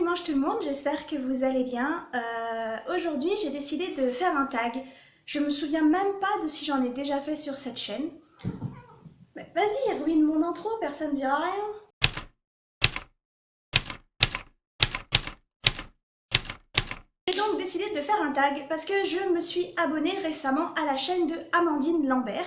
dimanche tout le monde, j'espère que vous allez bien. Aujourd'hui j'ai décidé de faire un tag. Je me souviens même pas de si j'en ai déjà fait sur cette chaîne. Mais vas-y, ruine mon intro, personne dira rien. J'ai donc décidé de faire un tag parce que je me suis abonnée récemment à la chaîne de Amandine Lambert,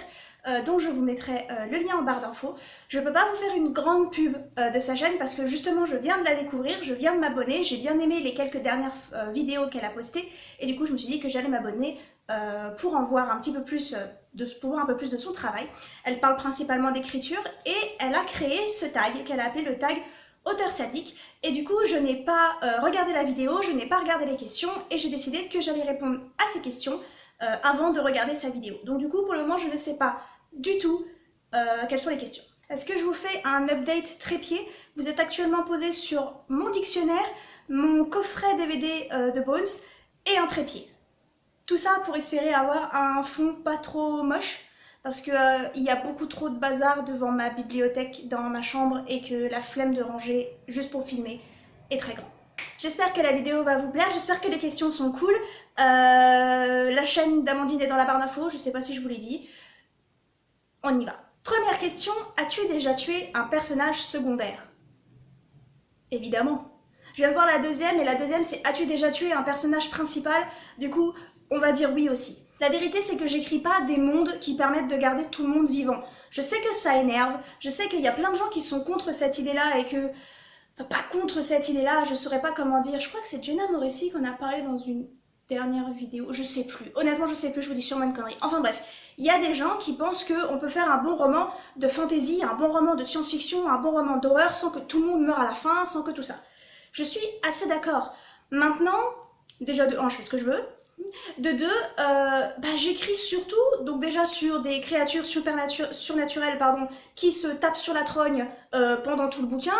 dont je vous mettrai le lien en barre d'infos. Je peux pas vous faire une grande pub de sa chaîne parce que justement je viens de la découvrir, je viens de m'abonner, j'ai bien aimé les quelques dernières vidéos qu'elle a postées et du coup je me suis dit que j'allais m'abonner pour en voir un petit peu plus, pour voir un peu plus de son travail. Elle parle principalement d'écriture et elle a créé ce tag qu'elle a appelé le tag auteur sadique, et du coup je n'ai pas regardé la vidéo, je n'ai pas regardé les questions et j'ai décidé que j'allais répondre à ces questions avant de regarder sa vidéo. Donc du coup pour le moment je ne sais pas du tout quelles sont les questions. Est-ce que je vous fais un update trépied? Vous êtes actuellement posé sur mon dictionnaire, mon coffret DVD de Bones et un trépied. Tout ça pour espérer avoir un fond pas trop moche, parce qu'il y a beaucoup trop de bazar devant ma bibliothèque dans ma chambre et que la flemme de ranger juste pour filmer est très grande. J'espère que la vidéo va vous plaire, j'espère que les questions sont cool. La chaîne d'Amandine est dans la barre d'infos, je sais pas si je vous l'ai dit. On y va. Première question, as-tu déjà tué un personnage secondaire? Évidemment. Je viens de voir la deuxième, et la deuxième c'est as-tu déjà tué un personnage principal? Du coup, on va dire oui aussi. La vérité c'est que j'écris pas des mondes qui permettent de garder tout le monde vivant. Je sais que ça énerve, je sais qu'il y a plein de gens qui sont contre cette idée-là et que... Enfin, pas contre cette idée-là, je saurais pas comment dire. Je crois que c'est Jenna Morrissey qu'on a parlé dans une dernière vidéo, je sais plus. Honnêtement, je sais plus, je vous dis sûrement une connerie. Enfin bref, il y a des gens qui pensent qu'on peut faire un bon roman de fantasy, un bon roman de science-fiction, un bon roman d'horreur sans que tout le monde meure à la fin, sans que tout ça. Je suis assez d'accord. Maintenant, déjà de 1, je fais ce que je veux. De 2, j'écris surtout, donc déjà sur des créatures surnaturelles qui se tapent sur la trogne pendant tout le bouquin,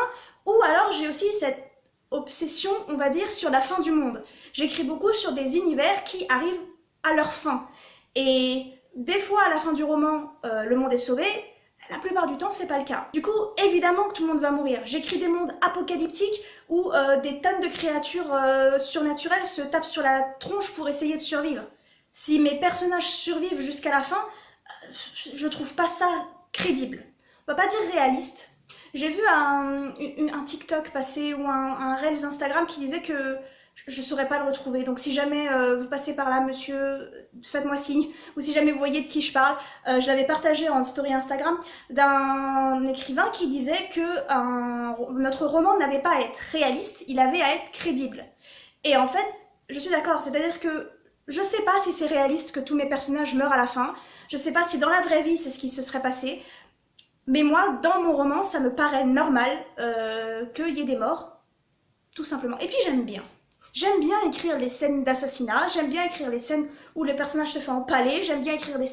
ou alors j'ai aussi cette obsession, on va dire, sur la fin du monde. J'écris beaucoup sur des univers qui arrivent à leur fin. Et des fois, à la fin du roman, le monde est sauvé. La plupart du temps, c'est pas le cas. Du coup, évidemment que tout le monde va mourir. J'écris des mondes apocalyptiques où des tonnes de créatures surnaturelles se tapent sur la tronche pour essayer de survivre. Si mes personnages survivent jusqu'à la fin, je trouve pas ça crédible. On va pas dire réaliste. J'ai vu un TikTok passer ou un Reels Instagram qui disait que je ne saurais pas le retrouver. Donc si jamais vous passez par là, monsieur, faites-moi signe. Ou si jamais vous voyez de qui je parle, je l'avais partagé en story Instagram d'un écrivain qui disait que notre roman n'avait pas à être réaliste, il avait à être crédible. Et en fait, je suis d'accord, c'est-à-dire que je sais pas si c'est réaliste que tous mes personnages meurent à la fin, je sais pas si dans la vraie vie c'est ce qui se serait passé, mais moi, dans mon roman, ça me paraît normal qu'il y ait des morts, tout simplement. Et puis j'aime bien. J'aime bien écrire les scènes d'assassinat, j'aime bien écrire les scènes où le personnage se fait empaler, j'aime bien écrire les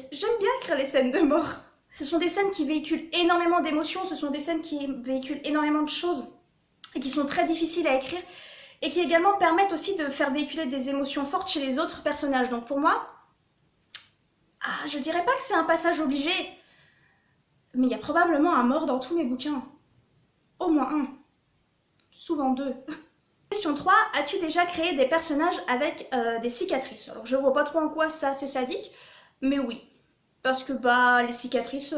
scènes de mort. Ce sont des scènes qui véhiculent énormément d'émotions, ce sont des scènes qui véhiculent énormément de choses et qui sont très difficiles à écrire et qui également permettent aussi de faire véhiculer des émotions fortes chez les autres personnages. Donc pour moi, je dirais pas que c'est un passage obligé, mais il y a probablement un mort dans tous mes bouquins. Au moins un. Souvent 2. Question 3. As-tu déjà créé des personnages avec des cicatrices? Alors je vois pas trop en quoi ça c'est sadique, mais oui. Parce que les cicatrices,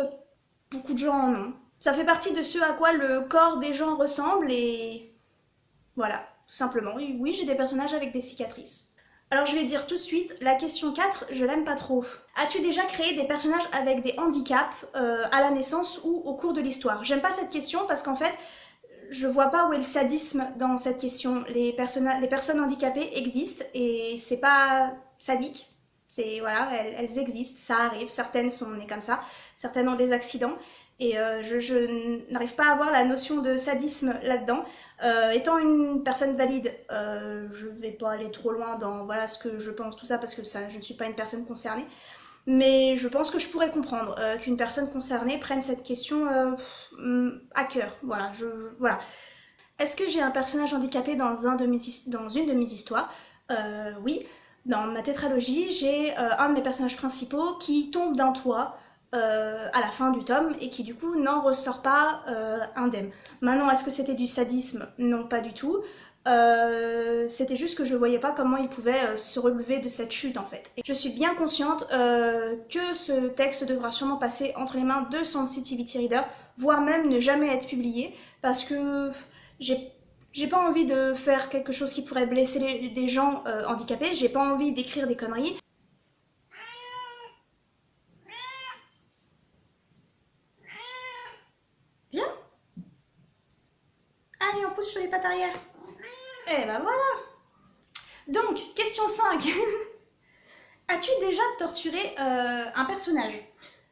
beaucoup de gens en ont. Ça fait partie de ce à quoi le corps des gens ressemble et... Voilà, tout simplement. Oui, j'ai des personnages avec des cicatrices. Alors je vais dire tout de suite, la question 4, je l'aime pas trop. As-tu déjà créé des personnages avec des handicaps à la naissance ou au cours de l'histoire? J'aime pas cette question parce qu'en fait, je vois pas où est le sadisme dans cette question. Les personnes handicapées existent et c'est pas sadique. C'est voilà, elles existent, ça arrive. Certaines sont nées comme ça, certaines ont des accidents. Et je n'arrive pas à avoir la notion de sadisme là-dedans. Étant une personne valide, je vais pas aller trop loin dans voilà, ce que je pense, tout ça, parce que je ne suis pas une personne concernée. Mais je pense que je pourrais comprendre qu'une personne concernée prenne cette question à cœur. Voilà, voilà. Est-ce que j'ai un personnage handicapé dans une de mes histoires? Oui. Dans ma tétralogie, j'ai un de mes personnages principaux qui tombe d'un toit à la fin du tome et qui du coup n'en ressort pas indemne. Maintenant, est-ce que c'était du sadisme? Non, pas du tout. C'était juste que je voyais pas comment il pouvait se relever de cette chute en fait. Et je suis bien consciente que ce texte devra sûrement passer entre les mains de Sensitivity Reader, voire même ne jamais être publié, parce que j'ai pas envie de faire quelque chose qui pourrait blesser des gens handicapés, j'ai pas envie d'écrire des conneries. Viens. Allez, on pousse sur les pattes arrière. Et ben voilà. Donc, question 5. As-tu déjà torturé un personnage?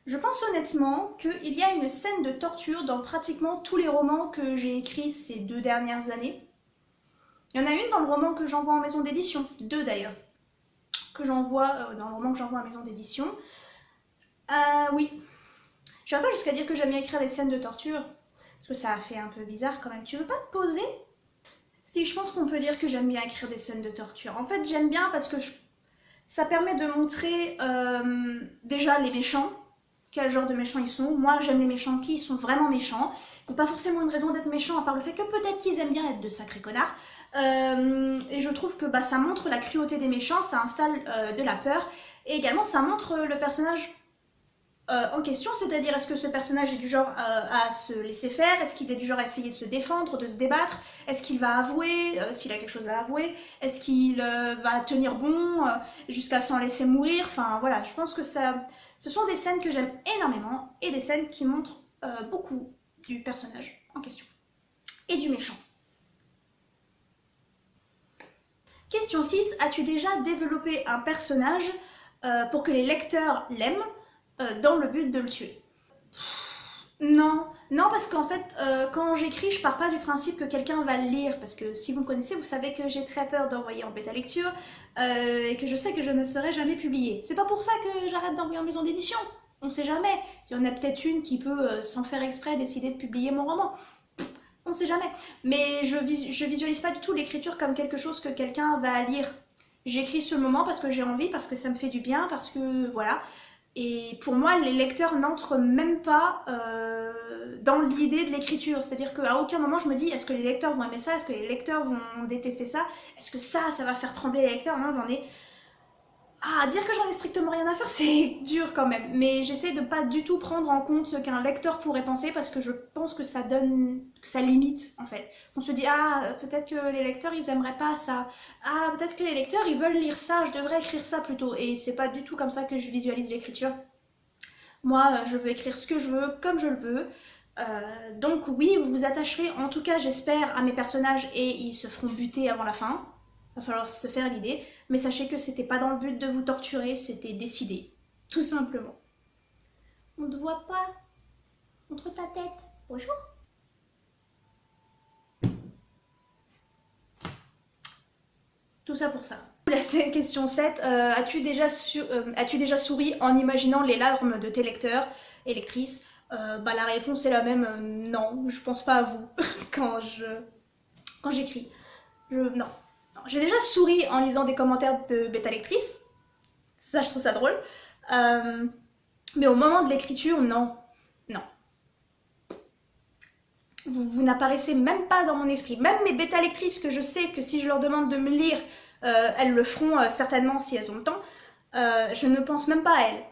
Je pense honnêtement qu'il y a une scène de torture dans pratiquement tous les romans que j'ai écrits ces 2 dernières années. Il y en a une dans le roman que j'envoie en maison d'édition, 2 d'ailleurs, que j'envoie dans le roman que j'envoie en maison d'édition. Oui. Je ne vais pas jusqu'à dire que j'aime bien écrire les scènes de torture, parce que ça a fait un peu bizarre quand même. Tu veux pas te poser? Si, je pense qu'on peut dire que j'aime bien écrire des scènes de torture. En fait, j'aime bien parce que ça permet de montrer déjà les méchants, quel genre de méchants ils sont. Moi, j'aime les méchants qui sont vraiment méchants, qui n'ont pas forcément une raison d'être méchants, à part le fait que peut-être qu'ils aiment bien être de sacrés connards. Et je trouve que ça montre la cruauté des méchants, ça installe de la peur, et également ça montre le personnage en question, c'est-à-dire est-ce que ce personnage est du genre à se laisser faire, est-ce qu'il est du genre à essayer de se défendre, de se débattre, est-ce qu'il va avouer, s'il a quelque chose à avouer, est-ce qu'il va tenir bon jusqu'à s'en laisser mourir, enfin voilà, je pense que ce sont des scènes que j'aime énormément et des scènes qui montrent beaucoup du personnage en question et du méchant. Question 6, as-tu déjà développé un personnage pour que les lecteurs l'aiment dans le but de le tuer? Non, parce qu'en fait, quand j'écris, je pars pas du principe que quelqu'un va le lire, parce que si vous me connaissez, vous savez que j'ai très peur d'envoyer en bêta lecture, et que je sais que je ne serai jamais publiée. C'est pas pour ça que j'arrête d'envoyer en maison d'édition, on sait jamais. Il y en a peut-être une qui peut, sans faire exprès, décider de publier mon roman. On sait jamais. Mais je visualise pas du tout l'écriture comme quelque chose que quelqu'un va lire. J'écris sur le moment parce que j'ai envie, parce que ça me fait du bien, parce que voilà. Et pour moi, les lecteurs n'entrent même pas dans l'idée de l'écriture. C'est-à-dire qu'à aucun moment je me dis est-ce que les lecteurs vont aimer ça, est-ce que les lecteurs vont détester ça, est-ce que ça va faire trembler les lecteurs. Non, j'en ai... Ah, dire que j'en ai strictement rien à faire, c'est dur quand même. Mais j'essaie de pas du tout prendre en compte ce qu'un lecteur pourrait penser parce que je pense que ça donne... que ça limite en fait. On se dit ah, peut-être que les lecteurs ils aimeraient pas ça. Ah, peut-être que les lecteurs ils veulent lire ça, je devrais écrire ça plutôt. Et c'est pas du tout comme ça que je visualise l'écriture. Moi, je veux écrire ce que je veux, comme je le veux. Donc oui, vous vous attacherez, en tout cas j'espère, à mes personnages et ils se feront buter avant la fin. Va falloir se faire l'idée. Mais sachez que c'était pas dans le but de vous torturer, c'était décidé. Tout simplement. On ne te voit pas contre ta tête. Bonjour. Tout ça pour ça. La question 7, as-tu déjà souri en imaginant les larmes de tes lecteurs et lectrices? La réponse est la même, non, je pense pas à vous quand j'écris. Non. J'ai déjà souri en lisant des commentaires de bêta lectrices, ça je trouve ça drôle, mais au moment de l'écriture, non. Vous n'apparaissez même pas dans mon esprit. Même mes bêta lectrices que je sais que si je leur demande de me lire, elles le feront certainement si elles ont le temps, je ne pense même pas à elles.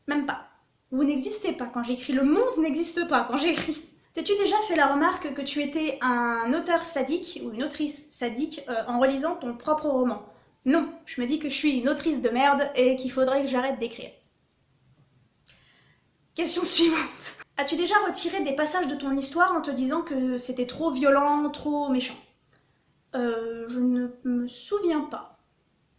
Même pas. Vous n'existez pas quand j'écris. Le monde n'existe pas quand j'écris. T'as-tu déjà fait la remarque que tu étais un auteur sadique ou une autrice sadique en relisant ton propre roman? Non, je me dis que je suis une autrice de merde et qu'il faudrait que j'arrête d'écrire. Question suivante. As-tu déjà retiré des passages de ton histoire en te disant que c'était trop violent, trop méchant? Je ne me souviens pas.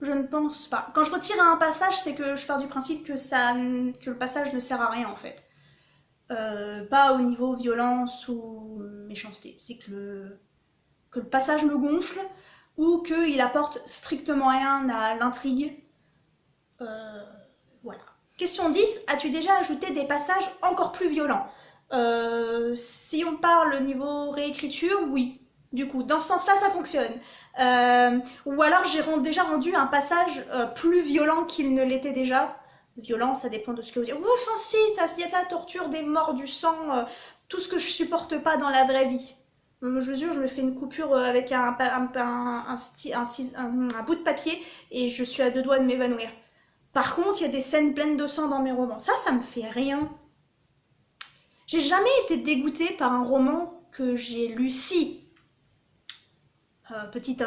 Je ne pense pas. Quand je retire un passage, c'est que je pars du principe que le passage ne sert à rien en fait. Pas au niveau violence ou méchanceté. C'est que le passage me gonfle ou qu'il apporte strictement rien à l'intrigue. Voilà. Question 10, as-tu déjà ajouté des passages encore plus violents? Si on parle niveau réécriture, oui. Du coup, dans ce sens-là, ça fonctionne. Ou alors j'ai déjà rendu un passage plus violent qu'il ne l'était déjà. Violent, ça dépend de ce que vous dites. Enfin si, il y a de la torture, des morts, du sang, tout ce que je supporte pas dans la vraie vie. Je vous jure, je me fais une coupure avec un bout de papier et je suis à deux doigts de m'évanouir. Par contre, il y a des scènes pleines de sang dans mes romans. Ça me fait rien. J'ai jamais été dégoûtée par un roman que j'ai lu. Si, petite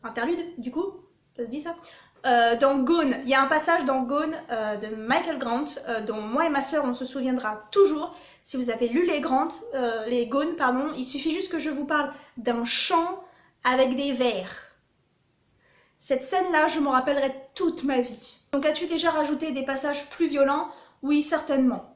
interlude, du coup, ça se dit ça. Dans Gone, il y a un passage dans Gone de Michael Grant dont moi et ma soeur on se souviendra toujours. Si vous avez lu les Gone, pardon, il suffit juste que je vous parle d'un champ avec des vers. Cette scène-là, je m'en rappellerai toute ma vie. Donc as-tu déjà rajouté des passages plus violents? Oui, certainement.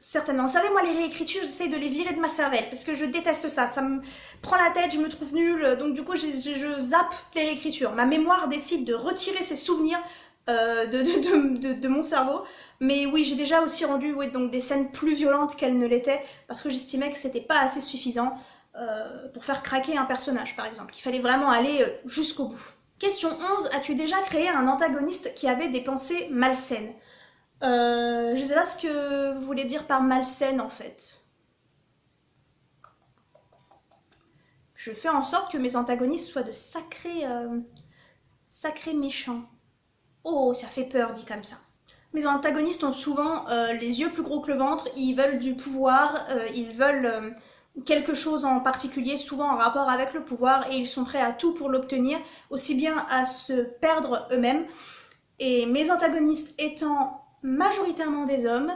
Certainement. Vous savez, moi, les réécritures, j'essaie de les virer de ma cervelle parce que je déteste ça. Ça me prend la tête, je me trouve nulle. Donc, du coup, je zappe les réécritures. Ma mémoire décide de retirer ces souvenirs de mon cerveau. Mais oui, j'ai déjà aussi rendu donc, des scènes plus violentes qu'elles ne l'étaient parce que j'estimais que c'était pas assez suffisant pour faire craquer un personnage, par exemple. Qu'il fallait vraiment aller jusqu'au bout. Question 11. As-tu déjà créé un antagoniste qui avait des pensées malsaines? Je sais pas ce que vous voulez dire par malsaine en fait. Je fais en sorte que mes antagonistes soient de sacrés méchants. Oh, ça fait peur dit comme ça. Mes antagonistes ont souvent les yeux plus gros que le ventre, ils veulent du pouvoir, ils veulent quelque chose en particulier, souvent en rapport avec le pouvoir, et ils sont prêts à tout pour l'obtenir, aussi bien à se perdre eux-mêmes. Et mes antagonistes étant majoritairement des hommes,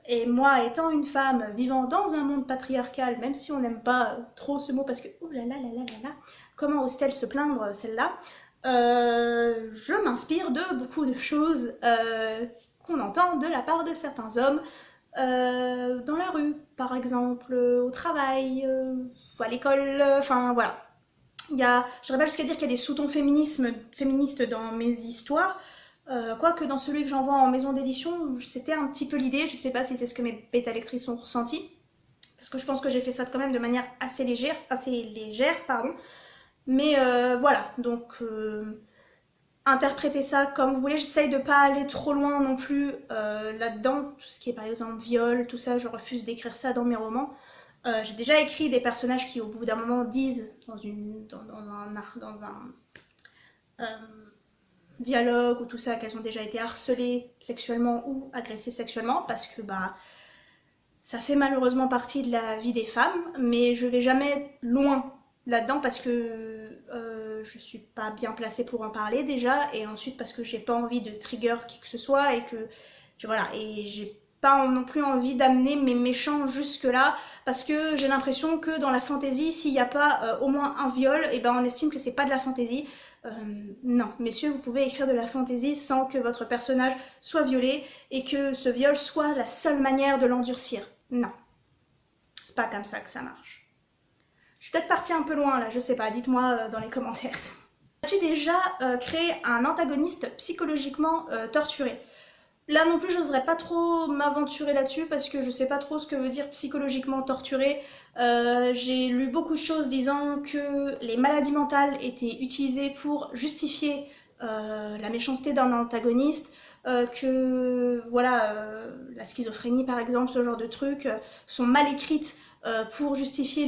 et moi étant une femme vivant dans un monde patriarcal, même si on n'aime pas trop ce mot parce que oh là là là là là là, comment ose-t-elle se plaindre celle-là, je m'inspire de beaucoup de choses qu'on entend de la part de certains hommes dans la rue, par exemple, au travail, à l'école, enfin voilà. Je n'irai pas jusqu'à dire qu'il y a des sous-tons féministes dans mes histoires, quoique dans celui que j'envoie en maison d'édition, c'était un petit peu l'idée. Je sais pas si c'est ce que mes bêta-lectrices ont ressenti, parce que je pense que j'ai fait ça quand même de manière assez légère, pardon. Mais voilà, donc interprétez ça comme vous voulez. J'essaye de pas aller trop loin non plus là-dedans. Tout ce qui est par exemple viol, tout ça, je refuse d'écrire ça dans mes romans. J'ai déjà écrit des personnages qui au bout d'un moment disent dans un dialogue ou tout ça qu'elles ont déjà été harcelées sexuellement ou agressées sexuellement parce que bah ça fait malheureusement partie de la vie des femmes, mais je vais jamais loin là-dedans parce que je suis pas bien placée pour en parler déjà, et ensuite parce que j'ai pas envie de trigger qui que ce soit et que voilà, et j'ai pas non plus envie d'amener mes méchants jusque là parce que j'ai l'impression que dans la fantasy, s'il n'y a pas au moins un viol, et ben on estime que c'est pas de la fantasy. Non, messieurs, vous pouvez écrire de la fantasy sans que votre personnage soit violé et que ce viol soit la seule manière de l'endurcir. Non, c'est pas comme ça que ça marche. Je suis peut-être partie un peu loin là, je sais pas, dites-moi dans les commentaires. As-tu déjà créé un antagoniste psychologiquement torturé? Là non plus, j'oserais pas trop m'aventurer là-dessus parce que je sais pas trop ce que veut dire psychologiquement torturé. J'ai lu beaucoup de choses disant que les maladies mentales étaient utilisées pour justifier la méchanceté d'un antagoniste, que voilà, la schizophrénie par exemple, ce genre de trucs sont mal écrites pour justifier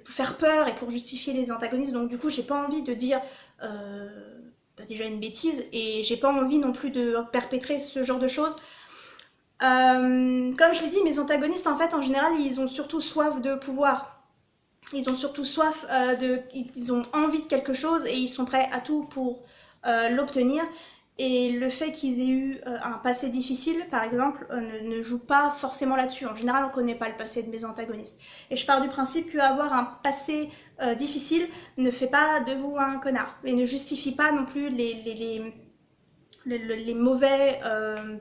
pour faire peur et pour justifier les antagonistes. Donc du coup, j'ai pas envie de dire déjà une bêtise et j'ai pas envie non plus de perpétrer ce genre de choses. Comme je l'ai dit, mes antagonistes en fait en général ils ont surtout soif de pouvoir. Ils ont surtout soif ils ont envie de quelque chose et ils sont prêts à tout pour l'obtenir. Et le fait qu'ils aient eu un passé difficile, par exemple, ne joue pas forcément là-dessus. En général, on ne connaît pas le passé de mes antagonistes. Et je pars du principe qu'avoir un passé difficile ne fait pas de vous un connard. Et ne justifie pas non plus les mauvais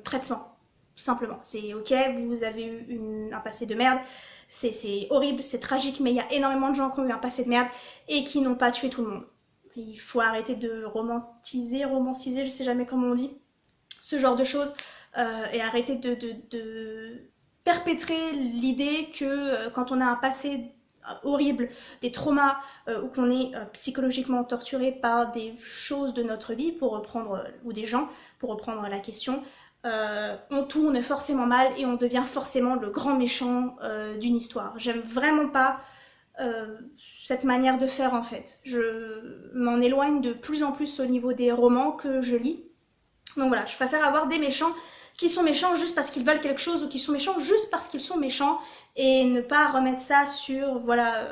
traitements. Tout simplement. C'est ok, vous avez eu un passé de merde. C'est horrible, c'est tragique, mais il y a énormément de gens qui ont eu un passé de merde et qui n'ont pas tué tout le monde. Il faut arrêter de romanciser, je sais jamais comment on dit, ce genre de choses, et arrêter de perpétrer l'idée que quand on a un passé horrible, des traumas, ou qu'on est psychologiquement torturé par des choses de notre vie, pour reprendre, ou des gens, pour reprendre la question, on tourne forcément mal et on devient forcément le grand méchant d'une histoire. J'aime vraiment pas cette manière de faire en fait. Je m'en éloigne de plus en plus au niveau des romans que je lis. Donc voilà, je préfère avoir des méchants qui sont méchants juste parce qu'ils veulent quelque chose ou qui sont méchants juste parce qu'ils sont méchants et ne pas remettre ça sur voilà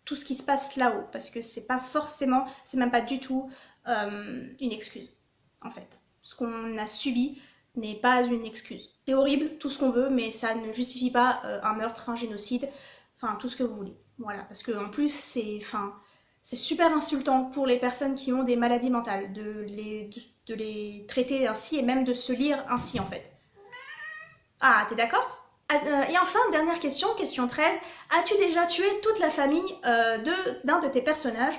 tout ce qui se passe là-haut parce que c'est pas forcément, c'est même pas du tout une excuse en fait. Ce qu'on a subi n'est pas une excuse. C'est horrible, tout ce qu'on veut, mais ça ne justifie pas un meurtre, un génocide, enfin tout ce que vous voulez. Voilà, parce que en plus c'est super insultant pour les personnes qui ont des maladies mentales de les traiter ainsi et même de se lire ainsi en fait. Ah, t'es d'accord? Et enfin, dernière question, question 13. As-tu déjà tué toute la famille d'un de tes personnages?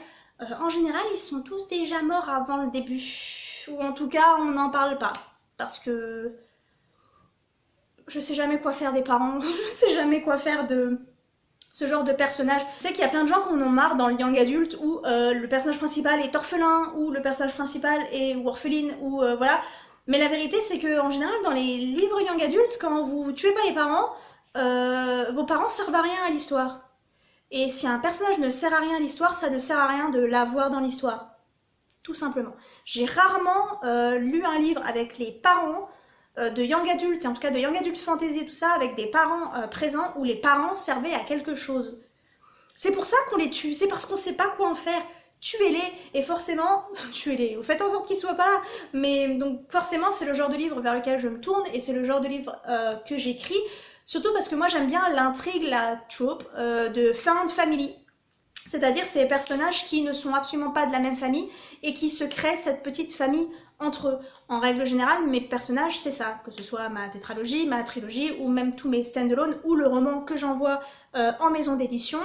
En général, ils sont tous déjà morts avant le début. Ou en tout cas, on n'en parle pas. Parce que je sais jamais quoi faire des parents. Je sais jamais quoi faire de ce genre de personnage. Je sais qu'il y a plein de gens qui en ont marre dans le young adulte où le personnage principal est orphelin, ou le personnage principal est orpheline, ou voilà. Mais la vérité, c'est que en général, dans les livres young adultes, quand vous tuez pas les parents, vos parents servent à rien à l'histoire. Et si un personnage ne sert à rien à l'histoire, ça ne sert à rien de l'avoir dans l'histoire. Tout simplement. J'ai rarement lu un livre avec les parents de young adult, et en tout cas de young adult fantasy et tout ça, avec des parents présents où les parents servaient à quelque chose. C'est pour ça qu'on les tue, c'est parce qu'on sait pas quoi en faire. Tuez-les, et forcément, tuez-les, vous faites en sorte qu'ils soient pas là, mais donc forcément c'est le genre de livre vers lequel je me tourne, et c'est le genre de livre que j'écris, surtout parce que moi j'aime bien l'intrigue, la trope de found family. C'est-à-dire ces personnages qui ne sont absolument pas de la même famille et qui se créent cette petite famille entre eux. En règle générale, mes personnages, c'est ça, que ce soit ma tétralogie, ma trilogie ou même tous mes stand-alone ou le roman que j'envoie en maison d'édition.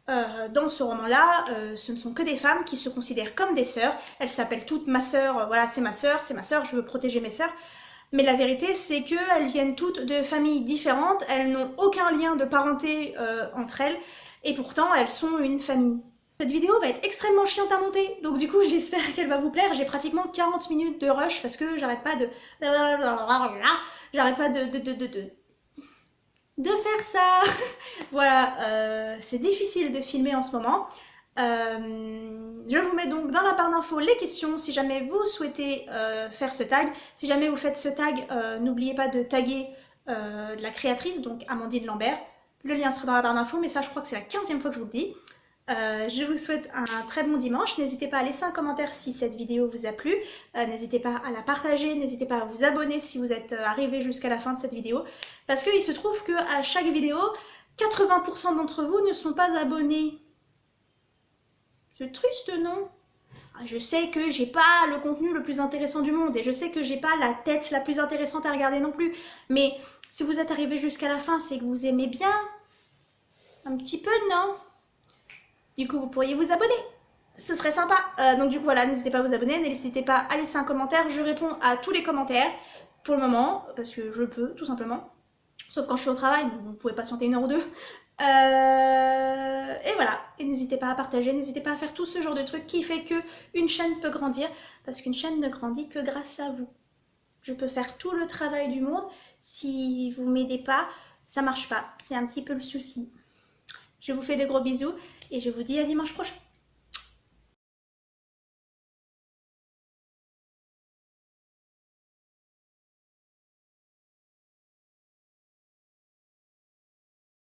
Dans ce roman-là, ce ne sont que des femmes qui se considèrent comme des sœurs. Elles s'appellent toutes ma sœur, voilà, c'est ma sœur, je veux protéger mes sœurs. Mais la vérité, c'est qu'elles viennent toutes de familles différentes, elles n'ont aucun lien de parenté entre elles, et pourtant elles sont une famille. Cette vidéo va être extrêmement chiante à monter, donc du coup j'espère qu'elle va vous plaire. J'ai pratiquement 40 minutes de rush parce que j'arrête pas de... J'arrête pas de faire ça. Voilà, c'est difficile de filmer en ce moment. Je vous mets donc dans la barre d'infos les questions si jamais vous souhaitez faire ce tag. Si jamais vous faites ce tag, n'oubliez pas de taguer la créatrice, donc Amandine Lambert. Le lien sera dans la barre d'infos, mais ça je crois que c'est la 15e fois que je vous le dis. Je vous souhaite un très bon dimanche. N'hésitez pas à laisser un commentaire si cette vidéo vous a plu. N'hésitez pas à la partager, n'hésitez pas à vous abonner si vous êtes arrivé jusqu'à la fin de cette vidéo. Parce qu'il se trouve qu'à chaque vidéo, 80% d'entre vous ne sont pas abonnés. C'est triste, non? Je sais que j'ai pas le contenu le plus intéressant du monde et je sais que j'ai pas la tête la plus intéressante à regarder non plus. Mais si vous êtes arrivé jusqu'à la fin, c'est que vous aimez bien. Un petit peu, non? Du coup, vous pourriez vous abonner. Ce serait sympa. Donc du coup, voilà, n'hésitez pas à vous abonner, n'hésitez pas à laisser un commentaire. Je réponds à tous les commentaires pour le moment, parce que je peux, tout simplement. Sauf quand je suis au travail, vous pouvez patienter une heure ou deux. Et voilà, et n'hésitez pas à partager, n'hésitez pas à faire tout ce genre de trucs qui fait que une chaîne peut grandir, parce qu'une chaîne ne grandit que grâce à vous. Je peux faire tout le travail du monde, si vous m'aidez pas, ça marche pas, c'est un petit peu le souci. Je vous fais de gros bisous et je vous dis à dimanche prochain.